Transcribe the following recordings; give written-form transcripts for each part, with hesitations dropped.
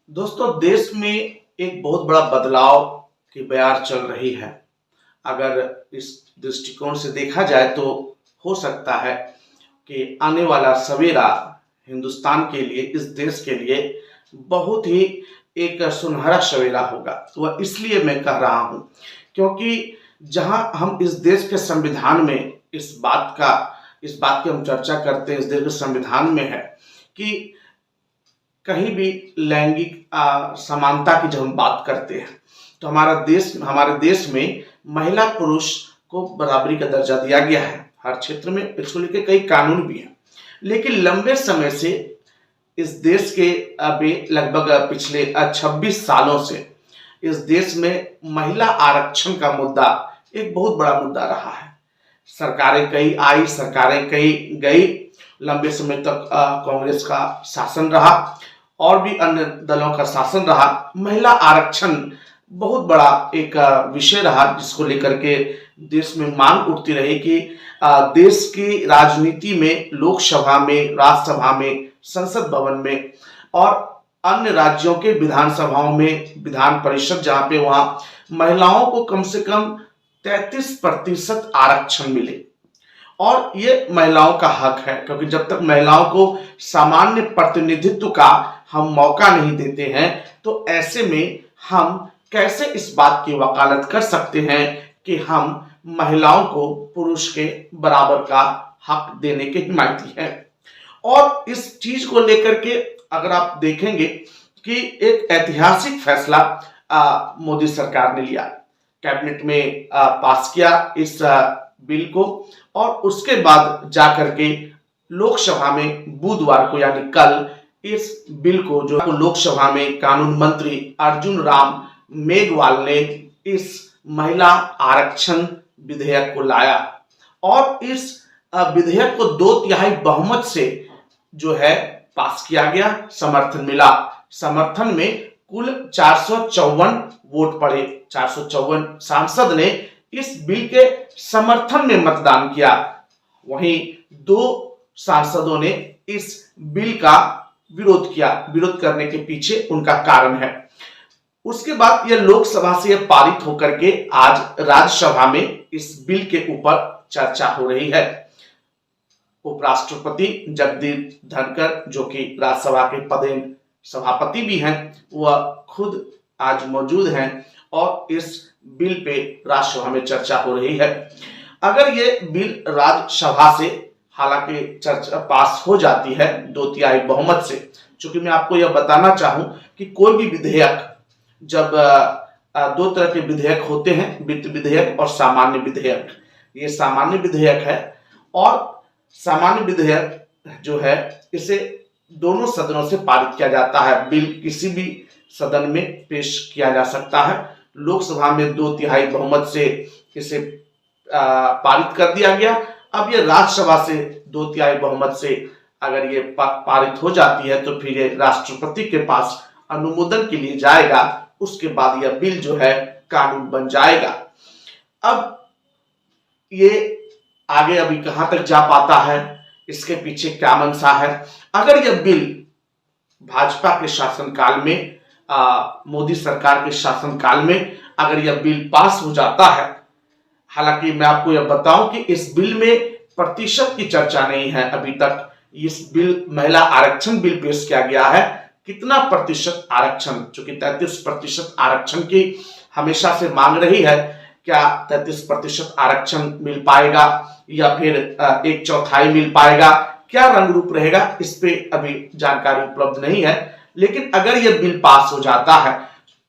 दोस्तों, देश में एक बहुत बड़ा बदलाव की बयार चल रही है। अगर इस दृष्टिकोण से देखा जाए तो हो सकता है कि आने वाला सवेरा हिंदुस्तान के लिए, इस देश के लिए बहुत ही एक सुनहरा सवेरा होगा। वह इसलिए मैं कह रहा हूं क्योंकि जहां हम इस देश के संविधान में इस बात की हम चर्चा करते हैं, इस देश के संविधान में है कि कहीं भी लैंगिक समानता की जब हम बात करते हैं तो हमारे देश में महिला पुरुष को बराबरी का दर्जा दिया गया है। हर क्षेत्र में इसको लेकर कई कानून भी हैं, लेकिन लंबे समय से इस देश के अभी लगभग पिछले 26 सालों से इस देश में महिला आरक्षण का मुद्दा एक बहुत बड़ा मुद्दा रहा है। सरकारें कई आई, सरकारें कई गई, लंबे समय तक कांग्रेस का शासन रहा और भी अन्य दलों का शासन रहा। महिला आरक्षण बहुत बड़ा एक विषय रहा जिसको लेकर के देश में मांग उठती रही कि देश की राजनीति में, लोकसभा में, राज्यसभा में, संसद भवन में और अन्य राज्यों के विधानसभाओं में, विधान परिषद जहां पे, वहां महिलाओं को कम से कम 33% आरक्षण मिले। और ये महिलाओं का हक है, क्योंकि जब तक महिलाओं को सामान्य प्रतिनिधित्व का हम मौका नहीं देते हैं तो ऐसे में हम कैसे इस बात की वकालत कर सकते हैं कि हम महिलाओं को पुरुष के बराबर का हक देने के हिमायती हैं। और इस चीज को लेकर के अगर आप देखेंगे कि एक ऐतिहासिक फैसला मोदी सरकार ने लिया, कैबिनेट में पास किया इस बिल को, और उसके बाद जाकर के लोकसभा में बुधवार को यानी कल इस बिल को जो लोकसभा में कानून मंत्री अर्जुन राम मेघवाल ने इस महिला आरक्षण विधेयक को लाया और इस विधेयक को 2/3 बहुमत से जो है पास किया गया। समर्थन मिला, समर्थन में कुल 454 वोट पड़े। 454 सांसद ने इस बिल के समर्थन में मतदान किया। वहीं 2 सांसदों ने इस बिल का विरोध किया। विरोध करने के पीछे उनका कारण है। उसके बाद यह लोकसभा से यह पारित होकर के आज राज्यसभा में इस बिल के ऊपर चर्चा हो रही है। उपराष्ट्रपति जगदीप धनखड़, जो कि राज्यसभा के पदेन सभापति भी हैं, वह खुद आज मौजूद हैं और इस बिल पे राज्यसभा में चर्चा हो रही है। अगर ये बिल राज्यसभा से हालांकि चर्चा पास हो जाती है 2/3 बहुमत से, चूंकि मैं आपको यह बताना चाहूं कि कोई भी विधेयक, जब 2 तरह के विधेयक होते हैं, वित्त विधेयक और सामान्य विधेयक। ये सामान्य विधेयक है और सामान्य विधेयक जो है इसे दोनों सदनों से पारित किया जाता है। बिल किसी भी सदन में पेश किया जा सकता है। लोकसभा में 2/3 बहुमत से इसे पारित कर दिया गया। अब ये राज्यसभा से 2/3 बहुमत से अगर ये पारित हो जाती है तो फिर ये राष्ट्रपति के पास अनुमोदन के लिए जाएगा। उसके बाद यह बिल जो है कानून बन जाएगा। अब ये आगे अभी कहां तक जा पाता है, इसके पीछे क्या मंशा है। अगर यह बिल भाजपा के शासनकाल में, मोदी सरकार के शासनकाल में अगर यह बिल पास हो जाता है, हालांकि मैं आपको यह बताऊं कि इस बिल में प्रतिशत की चर्चा नहीं है अभी तक। इस बिल महिला आरक्षण बिल पेश किया गया है, कितना प्रतिशत आरक्षण, चूंकि 33% आरक्षण की हमेशा से मांग रही है, क्या 33% आरक्षण मिल पाएगा या फिर 1/4 मिल पाएगा, क्या रंग रूप रहेगा, इस पे अभी जानकारी उपलब्ध नहीं है। लेकिन अगर यह बिल पास हो जाता है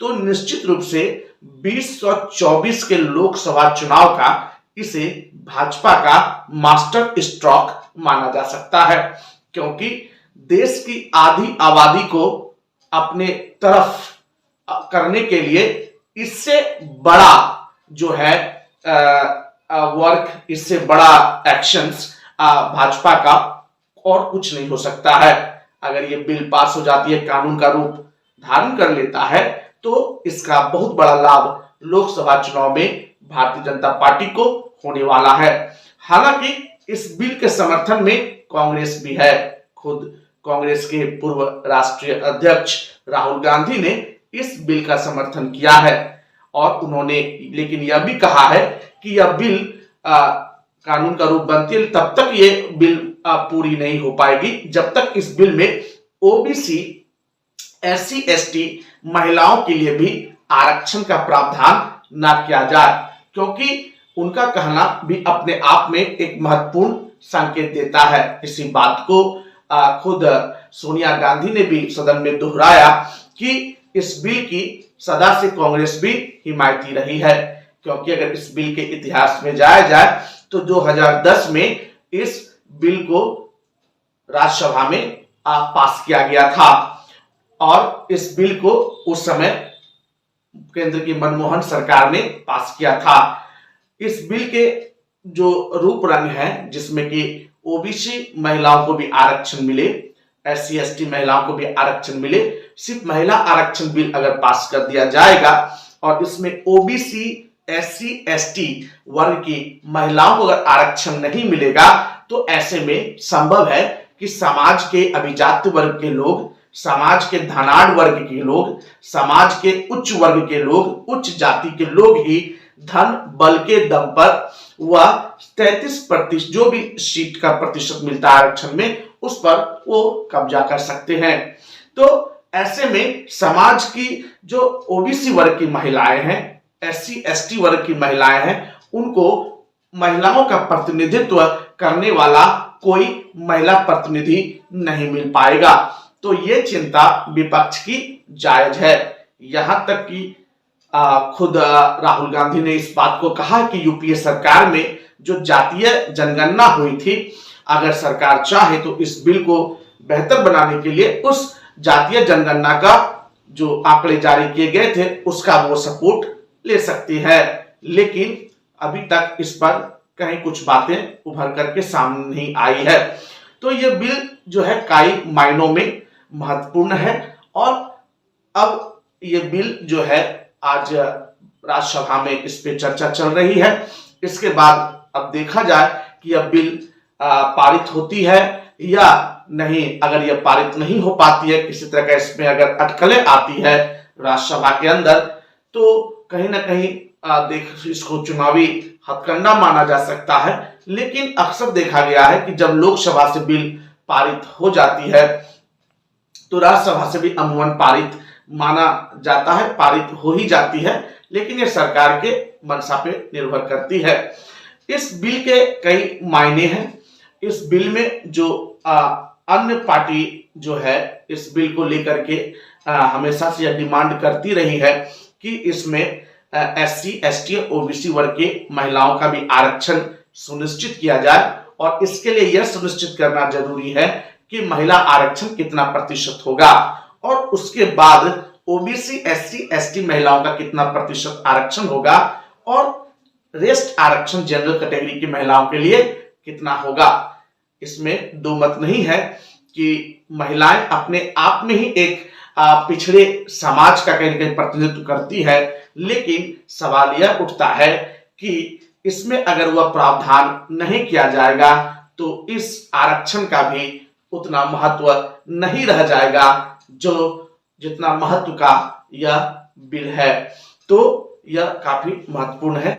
तो निश्चित रूप से 2024 के लोकसभा चुनाव का इसे भाजपा का मास्टर स्ट्रोक माना जा सकता है, क्योंकि देश की आधी आबादी को अपने तरफ करने के लिए इससे बड़ा जो है वर्क, इससे बड़ा एक्शंस भाजपा का और कुछ नहीं हो सकता है। अगर ये बिल पास हो जाती है, कानून का रूप धारण कर लेता है, तो इसका बहुत बड़ा लाभ लोकसभा चुनाव में भारतीय जनता पार्टी को होने वाला है। हालांकि इस बिल के समर्थन में कांग्रेस भी है। खुद कांग्रेस के पूर्व राष्ट्रीय अध्यक्ष राहुल गांधी ने इस बिल का समर्थन किया है और उन्होंने लेकिन यह भी कहा है कि यह बिल कानून का रूप बनती है तब तक ये बिल पूरी नहीं हो पाएगी जब तक इस बिल में ओबीसी, एससी, एसटी महिलाओं के लिए भी आरक्षण का प्रावधान ना किया जाए, क्योंकि उनका कहना भी अपने आप में एक महत्वपूर्ण संकेत देता है। इसी बात को खुद सोनिया गांधी ने भी सदन में दोहराया कि इस बिल की सदा से कांग्रेस भी हिमायती रही है, क्योंकि अगर इस बिल के इतिहास में जाया जाए तो 2010 में इस बिल को राज्यसभा में पास किया गया था और इस बिल को उस समय केंद्र की मनमोहन सरकार ने पास किया था। इस बिल के जो रूप रंग है जिसमें कि ओबीसी महिलाओं को भी आरक्षण मिले, एससी एसटी महिलाओं को भी आरक्षण मिले, सिर्फ महिला आरक्षण बिल अगर पास कर दिया जाएगा और इसमें ओबीसी, एससी एसटी वर्ग की महिलाओं को अगर आरक्षण नहीं मिलेगा तो ऐसे में संभव है कि समाज के अभिजात वर्ग के लोग, समाज के धनाढ़ वर्ग के लोग, समाज के उच्च वर्ग के लोग, उच्च जाति के लोग ही धन बल के दम पर वह 33% जो भी सीट का प्रतिशत मिलता है आरक्षण में उस पर वो कब्जा कर सकते हैं। तो ऐसे में समाज की जो ओबीसी वर्ग की महिलाएं हैं, एससी एसटी वर्ग की महिलाएं हैं, उनको महिलाओं का प्रतिनिधित्व करने वाला कोई महिला प्रतिनिधि नहीं मिल पाएगा। तो ये चिंता विपक्ष की जायज है। यहां तक कि खुद राहुल गांधी ने इस बात को कहा कि यूपीए सरकार में जो जातीय जनगणना हुई थी, अगर सरकार चाहे तो इस बिल को बेहतर बनाने के लिए उस जातीय जनगणना का जो आंकड़े जारी किए गए थे उसका वो सपोर्ट ले सकती है, लेकिन अभी तक इस पर कहीं कुछ बातें उभर करके सामने नहीं आई है। तो ये बिल जो है कई मायनों में महत्वपूर्ण है और अब ये बिल जो है आज राज्यसभा में इस पे चर्चा चल रही है। इसके बाद अब देखा जाए कि यह बिल पारित होती है या नहीं। अगर यह पारित नहीं हो पाती है, किसी तरह का इसमें अगर अटकलें आती है राज्यसभा के अंदर, तो कहीं ना कहीं देख इसको चुनावी हथकंडा माना जा सकता है। लेकिन अक्सर देखा गया है कि जब लोकसभा से बिल पारित हो जाती है तो राज्यसभा से भी अमूमन पारित माना जाता है, पारित हो ही जाती है, लेकिन ये सरकार के मंशा पे निर्भर करती है। इस बिल के कई मायने हैं। इस बिल में जो अन्य पार्टी जो है इस बिल को लेकर के हमेशा से यह डिमांड करती रही है कि इसमें एससी एसटी और ओबीसी वर्ग के महिलाओं का भी आरक्षण सुनिश्चित किया जाए और इसके लिए यह सुनिश्चित करना जरूरी है कि महिला आरक्षण कितना प्रतिशत होगा और उसके बाद ओबीसी एससी एसटी महिलाओं का कितना प्रतिशत आरक्षण होगा और रेस्ट आरक्षण जनरल कैटेगरी की महिलाओं के लिए कितना होगा। इसमें दो मत नहीं है कि महिलाएं अपने आप में ही एक पिछड़े समाज का कहीं ना कहीं प्रतिनिधित्व करती है, लेकिन सवाल यह उठता है कि इसमें अगर वह प्रावधान नहीं किया जाएगा तो इस आरक्षण का भी उतना महत्व नहीं रह जाएगा जो जितना महत्व का यह बिल है। तो यह काफी महत्वपूर्ण है।